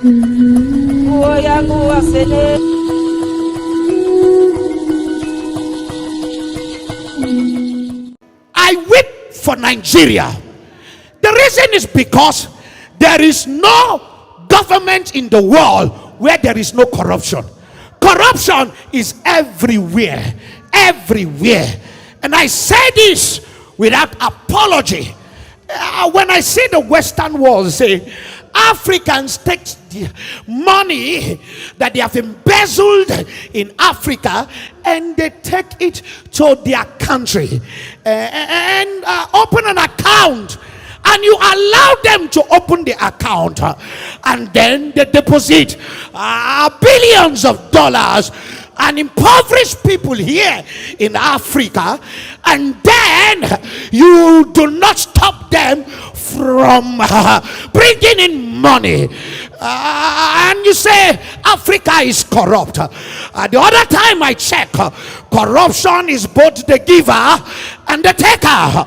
I weep for Nigeria. The reason is because there is no government in the world where there is no corruption. Corruption is everywhere, everywhere. And I say this without apology. When I see the Western world say Africans take the money that they have embezzled in Africa and they take it to their country and open an account, and you allow them to open the account, and then they deposit billions of dollars and impoverish people here in Africa, and then you do not stop them from bringing in money, and you say Africa is corrupt. The other time I check, corruption is both the giver and the taker.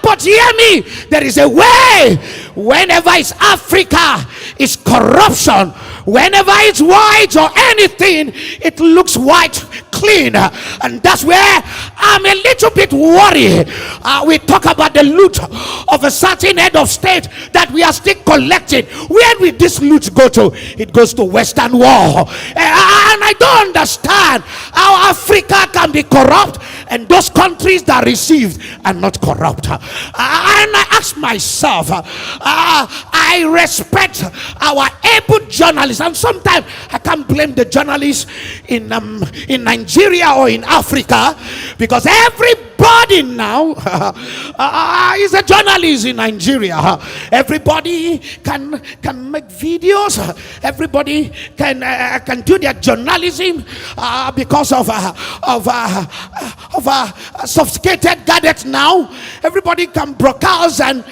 But hear me, there is a way. Whenever it's Africa, it's corruption. Whenever it's white or anything, it looks white clean, and that's where I'm a little bit worried. We talk about the loot of a certain head of state that we are still collecting. Where will this loot go to? It goes to Western world, and I don't understand how Africa can be corrupt and those countries that received are not corrupt. And I ask myself, I respect our able journalists, and sometimes I can't blame the journalists in Nigeria or in Africa, because everybody now is a journalist in Nigeria. Everybody can make videos. Everybody can do their journalism because of sophisticated gadgets now. Everybody can broadcast and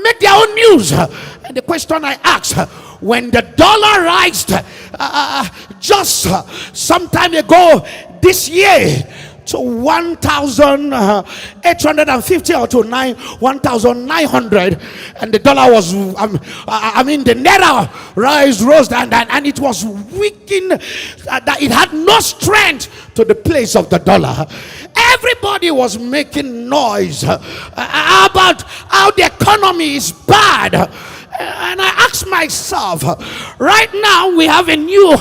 make their own news. And the question I ask, when the dollar rised just some time ago this year to 1,850 or to 1,900, and the dollar was the naira rose and it was weakened, that it had no strength to the place of the dollar. Everybody was making noise about how the economy is bad. And I ask myself, right now we have a new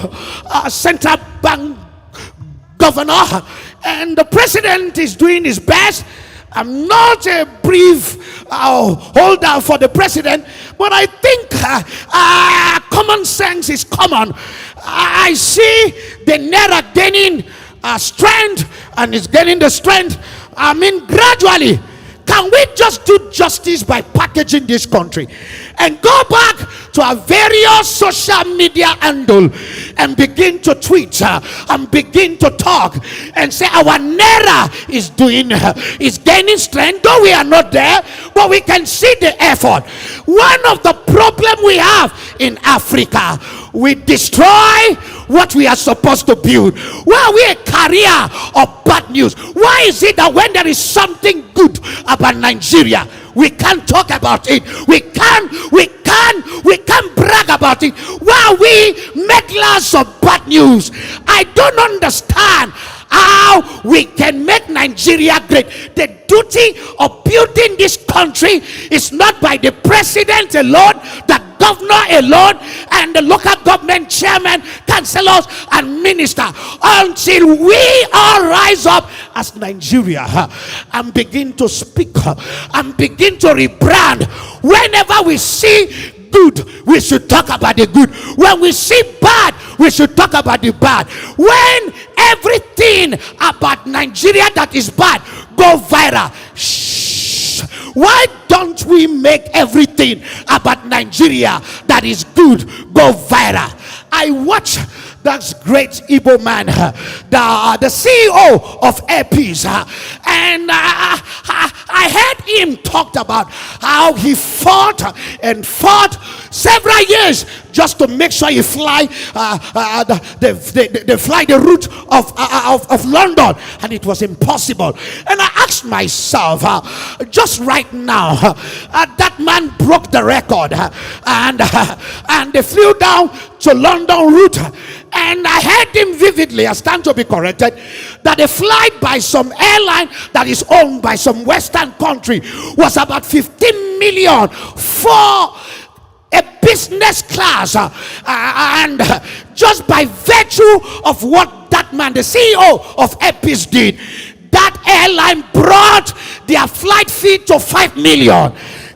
central bank governor, and the president is doing his best. I'm not a brief holder for the president, but I think common sense is common. I see the naira gaining strength, and it's gaining the strength, gradually. Can we just do justice by packaging this country and go back to our various social media handle and begin to tweet and begin to talk and say our naira is gaining strength, though we are not there, but we can see the effort. One of the problems we have in Africa, we destroy what we are supposed to build. Why are we a carrier of bad news? Why is it that when there is something good about Nigeria, we can't talk about it? We can't brag about it. Why we make lots of bad news? I don't understand how we can make Nigeria great. The duty of building this country is not by the president alone, the governor alone, and the local government chairman, councillors, and minister, until we all rise up as Nigeria and begin to speak and begin to rebrand. Whenever we see good, we should talk about the good. When we see bad, we should talk about the bad. When everything about Nigeria that is bad go viral, why don't we make everything about Nigeria that is good go viral? I watch that great Igbo man, the CEO of Airpeace, and I heard him talked about how he fought and fought several years just to make sure he fly they fly the route of London, and it was impossible. And I asked myself, just right now, that man broke the record, and they flew down to London route, and I heard him vividly, I stand to be corrected, that a flight by some airline that is owned by some Western country was about 15 million for a business class, and just by virtue of what that man, the CEO of Epis, did, that airline brought their flight fee to 5 million.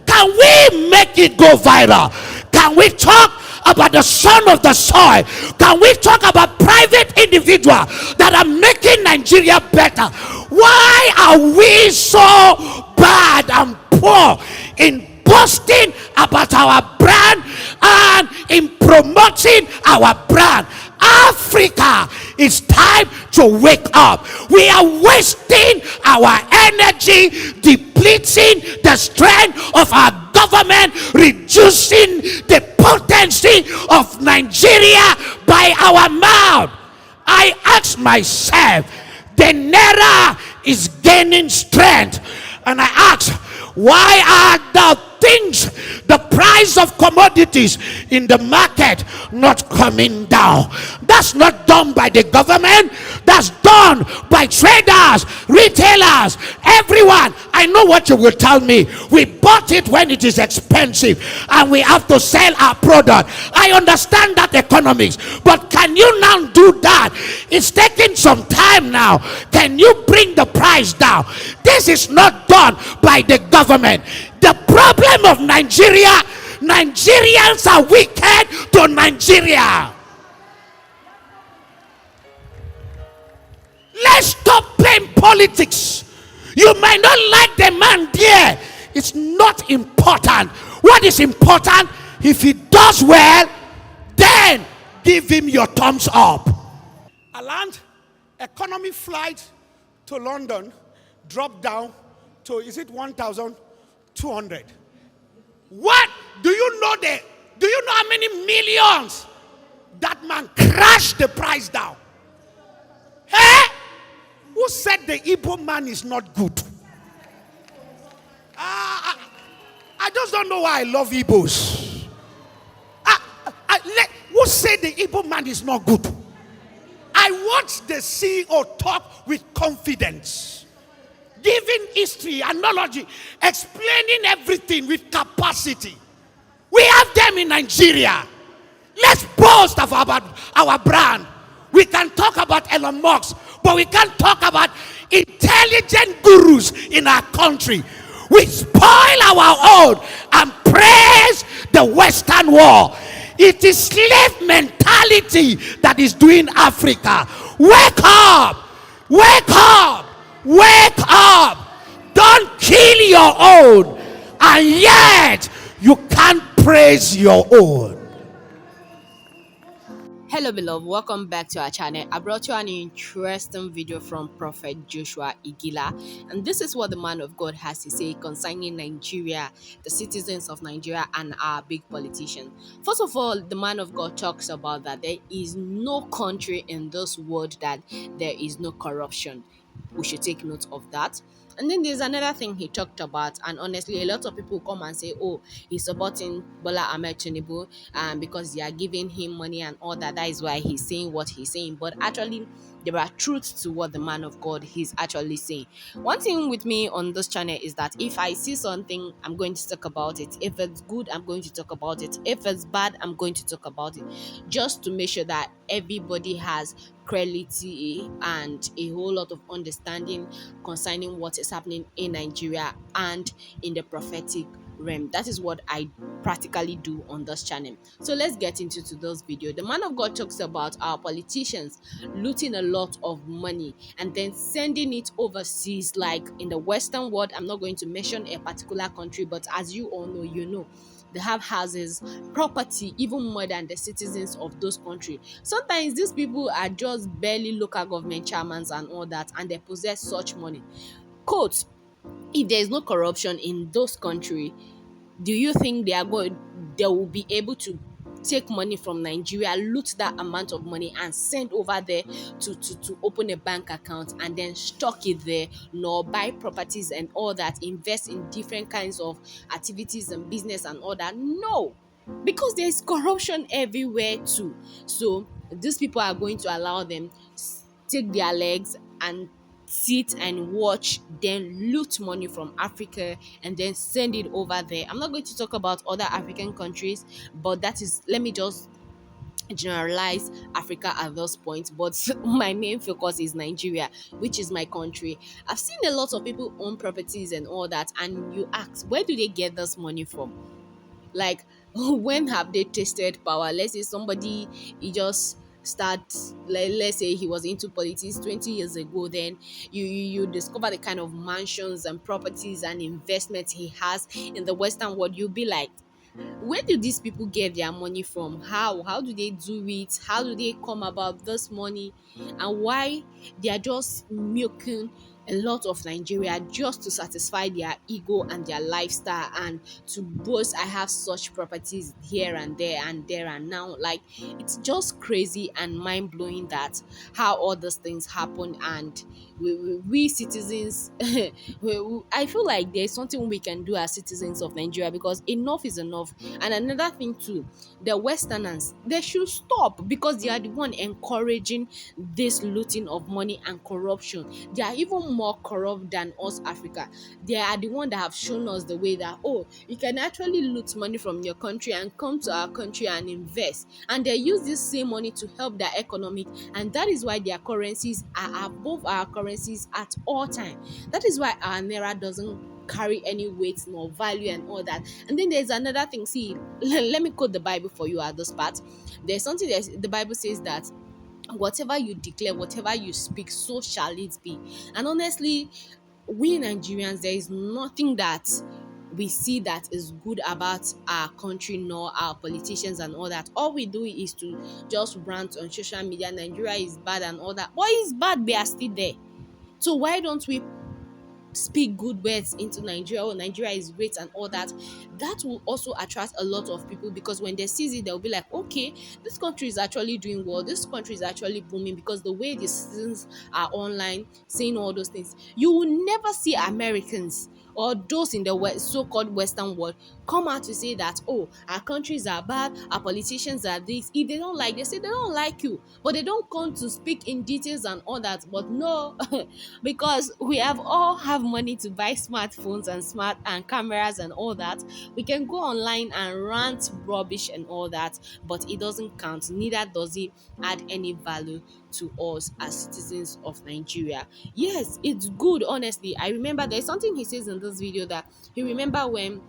Can we make it go viral? Can we talk about the son of the soil? Can we talk about private individuals that are making Nigeria better? Why are we so bad and poor in boasting about our brand and in promoting our brand? Africa, it's time to wake up. We are wasting our energy, depleting the strength of our government, reducing the potency of Nigeria by our mouth. I ask myself, the naira is gaining strength, and I ask, why are the things, the price of commodities in the market not coming down? That's not done by the government, that's done by traders, retailers, everyone. I know what you will tell me. We bought it when it is expensive and we have to sell our product. I understand that economics, but can you now do that? It's taking some time now. Can you bring the price down? This is not done by the government. The problem of Nigeria, Nigerians are wicked to Nigeria. Let's stop playing politics. You might not like the man there. It's not important. What is important? If he does well, then give him your thumbs up. I land economy flight to London, drop down to, is it 1,200? What? Do you know how many millions that man crashed the price down? Hey? Who said the Igbo man is not good? I just don't know why I love Igbos. Who said the Igbo man is not good? I watched the CEO talk with confidence, giving history, analogy, explaining everything with capacity. We have them in Nigeria. Let's boast about our brand. We can talk about Elon Musk, but we can't talk about intelligent gurus in our country. We spoil our own and praise the Western world. It is slave mentality that is doing Africa. Wake up! Wake up! Wake up! Don't kill your own, and yet you can't praise your own. Hello beloved, welcome back to our channel. I brought you an interesting video from Prophet Joshua Iginla, and this is what the man of God has to say concerning Nigeria, the citizens of Nigeria, and our big politicians. First of all, the man of God talks about that there is no country in this world that there is no corruption. We should take note of that. And then there's another thing he talked about, and honestly, a lot of people come and say, "Oh, he's supporting Bola Ahmed Tinubu, because they are giving him money and all that. That is why he's saying what he's saying." But actually, there are truths to what the man of God he's actually saying. One thing with me on this channel is that if I see something, I'm going to talk about it. If it's good, I'm going to talk about it. If it's bad, I'm going to talk about it, just to make sure that everybody has clarity and a whole lot of understanding concerning what is happening in Nigeria and in the prophetic realm. That is what I practically do on this channel. So let's get into today's video. The man of God talks about our politicians looting a lot of money and then sending it overseas, like in the Western world. I'm not going to mention a particular country, but as you all know, they have houses, property, even more than the citizens of those countries. Sometimes these people are just barely local government chairmans and all that, and they possess such money. Quote, If there is no corruption in those countries, do you think they will be able to take money from Nigeria, loot that amount of money and send over there to open a bank account and then stock it there, nor buy properties and all that, invest in different kinds of activities and business and all that? No, because there's corruption everywhere too. So these people are going to allow them take their legs and sit and watch then loot money from Africa and then send it over there. I'm not going to talk about other African countries, but that is, let me just generalize Africa at this point. But my main focus is Nigeria, which is my country. I've seen a lot of people own properties and all that, and you ask, where do they get this money from? Like, when have they tasted power? Let's say somebody, he just start, let's say he was into politics 20 years ago, then you discover the kind of mansions and properties and investments he has in the Western world. You'll be like, where do these people get their money from? How do they do it? How do they come about this money? And why they are just milking a lot of Nigeria just to satisfy their ego and their lifestyle, and to boast, I have such properties here and there and there and now. Like, it's just crazy and mind-blowing that how all these things happen. And we citizens I feel like there's something we can do as citizens of Nigeria, because enough is enough. And another thing too, the Westerners, they should stop, because they are the one encouraging this looting of money and corruption. They are even more corrupt than us Africa. They are the one that have shown us the way that, oh, you can actually loot money from your country and come to our country and invest, and they use this same money to help their economic. And that is why their currencies are above our currencies at all time. That is why our naira doesn't carry any weight nor value and all that. And then there's another thing. See, let me quote the Bible for you at this part. There's something that the Bible says that whatever you declare, whatever you speak, so shall it be. And honestly, we Nigerians, there is nothing that we see that is good about our country nor our politicians and all that. All we do is to just rant on social media, Nigeria is bad and all that. What is bad? We are still there. So why don't we speak good words into Nigeria? Oh, Nigeria is great and all that. That will also attract a lot of people, because when they see it, they'll be like, okay, this country is actually doing well. This country is actually booming, because the way the citizens are online saying all those things, you will never see Americans or those in the so-called Western world come out to say that, oh, our countries are bad, our politicians are this. If they don't like, they say they don't like you, but they don't come to speak in details and all that. But no, because we have all have money to buy smartphones and smart and cameras and all that, we can go online and rant rubbish and all that, but it doesn't count, neither does it add any value to us as citizens of Nigeria. Yes, it's good, honestly. I remember there's something he says in this video that he remember when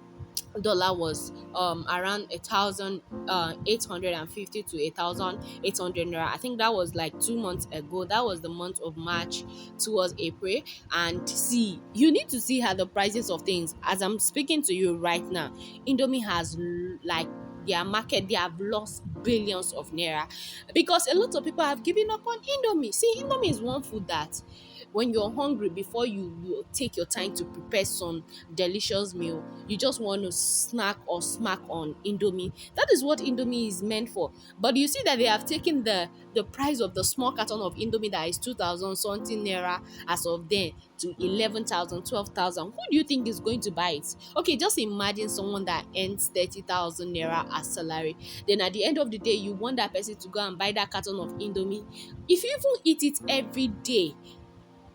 dollar was around 1,850 to 1,800 naira. I think that was like 2 months ago. That was the month of March towards April. And see, you need to see how the prices of things, as I'm speaking to you right now, Indomie has like their market, they have lost billions of naira, because a lot of people have given up on Indomie. See, Indomie is one food that when you're hungry, before you take your time to prepare some delicious meal, you just want to snack or smack on Indomie. That is what Indomie is meant for. But you see that they have taken the price of the small carton of Indomie that is 2,000 something naira as of then to 11,000, 12,000. Who do you think is going to buy it? Okay, just imagine someone that earns 30,000 naira as salary. Then at the end of the day, you want that person to go and buy that carton of Indomie. If you even eat it every day,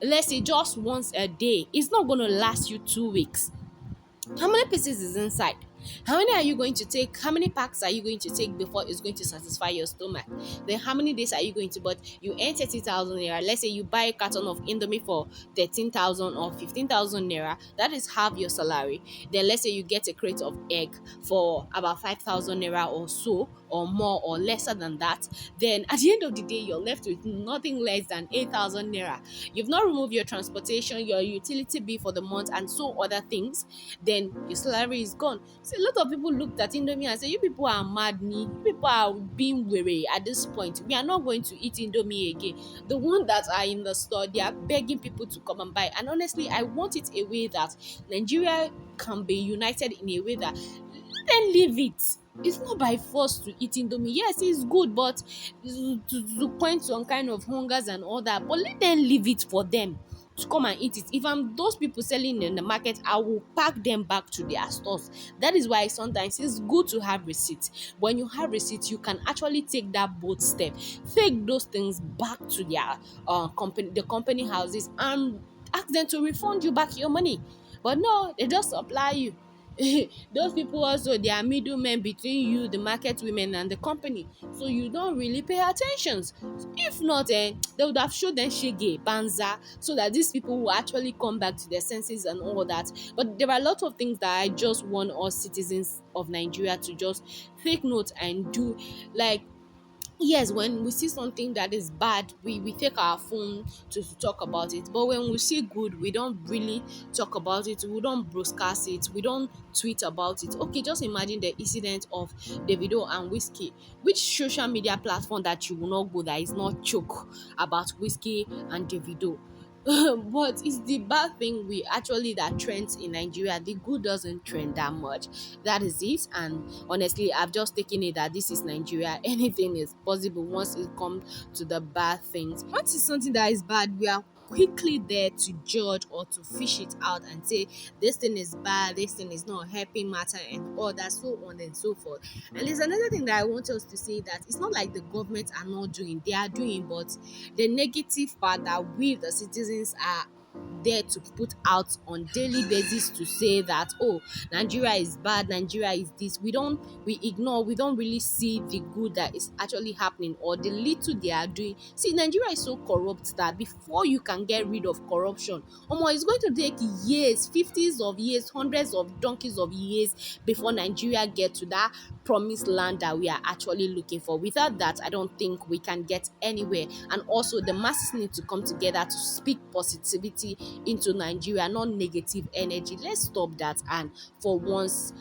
let's say just once a day, it's not going to last you 2 weeks. How many pieces is inside? How many are you going to take? How many packs are you going to take before it's going to satisfy your stomach? Then how many days are you going to? But you earn 30,000 naira. Let's say you buy a carton of Indomie for 13,000 or 15,000 naira. That is half your salary. Then let's say you get a crate of egg for about 5,000 naira or so, or more or lesser than that, then at the end of the day you're left with nothing less than 8,000 naira. You've not removed your transportation, your utility bill for the month, and so other things, then your salary is gone. So a lot of people looked at Indomie and said, you people are mad, me. You people are being weary at this point. We are not going to eat Indomie again. The one that are in the store, they are begging people to come and buy. And honestly, I want it a way that Nigeria can be united in a way that then leave it. It's not by force to eat Indomie. Yes, it's good, but to point some kind of hungers and all that. But let them leave it for them to come and eat it. If I'm those people selling in the market, I will pack them back to their stores. That is why sometimes it's good to have receipts. When you have receipts, you can actually take that bold step, take those things back to their company, the company houses, and ask them to refund you back your money. But no, they just supply you. Those people also, they are middlemen between you, the market women, and the company, so you don't really pay attention. If not, they would have showed them shege banza so that these people will actually come back to their senses and all that. But there are a lot of things that I just want us citizens of Nigeria to just take note and do. Like, yes, when we see something that is bad, we take our phone to talk about it. But when we see good, we don't really talk about it. We don't broadcast it. We don't tweet about it. Okay, just imagine the incident of Davido and Whiskey. Which social media platform that you will not go that is not choke about Whiskey and Davido? But it's the bad thing we actually that trends in Nigeria. The good doesn't trend that much. That is it. And honestly, I've just taken it that this is Nigeria. Anything is possible once it comes to the bad things. Once it's something that is bad, we are quickly there to judge or to fish it out and say this thing is bad, this thing is not a happy matter, and all that, so on and so forth. And there's another thing that I want us to say, that it's not like the government are not doing, they are doing, but the negative part that we the citizens are there to put out on daily basis to say that, oh, Nigeria is bad, Nigeria is this, we ignore, we don't really see the good that is actually happening or the little they are doing. See, Nigeria is so corrupt that before you can get rid of corruption, it's going to take years, 50s of years, hundreds of donkeys of years before Nigeria get to that promised land that we are actually looking for. Without that, I don't think we can get anywhere. And also the masses need to come together to speak positivity into Nigeria, not negative energy. Let's stop that and for once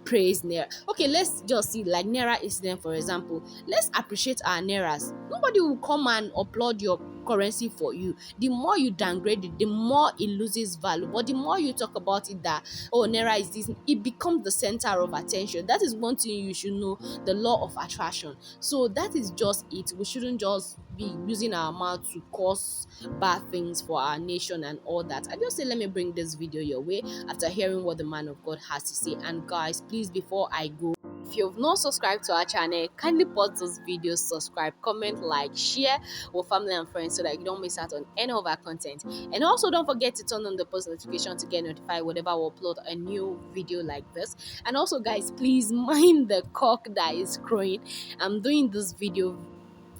praise Naira. Okay, let's just see like Naira incident, for example. Let's appreciate our Nairas. Nobody will come and applaud your currency for you. The more you downgrade it, the more it loses value. But the more you talk about it that, oh, Naira is this, it becomes the center of attention. That is one thing you should know, the law of attraction. So that is just it. We shouldn't just be using our mouth to cause bad things for our nation and all that. I just say let me bring this video your way after hearing what the man of God has to say. And guys, please, before I go, if you've not subscribed to our channel, kindly pause those videos, subscribe, comment, like, share with family and friends so that you don't miss out on any of our content. And also don't forget to turn on the post notification to get notified whenever we upload a new video like this. And also guys, please mind the cock that is crowing. I'm doing this video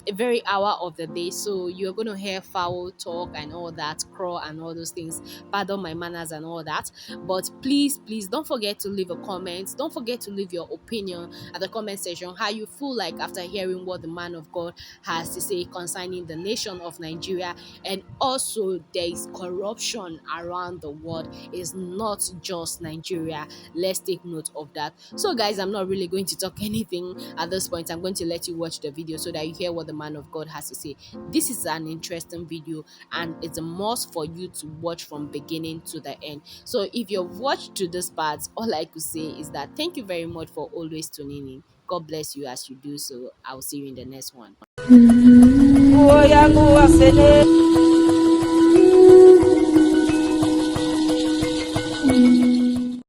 a very hour of the day, so you're going to hear foul talk and all that, crow and all those things. Pardon my manners and all that, but please don't forget to leave a comment. Don't forget to leave your opinion at the comment section, how you feel like after hearing what the man of God has to say concerning the nation of Nigeria. And also, there is corruption around the world. It's not just Nigeria. Let's take note of that. So guys, I'm not really going to talk anything at this point. I'm going to let you watch the video so that you hear what the man of God has to say. This is an interesting video and it's a must for you to watch from beginning to the end. So if you've watched to this part, all I could say is that thank you very much for always tuning in. God bless you as you do so. I'll see you in the next one.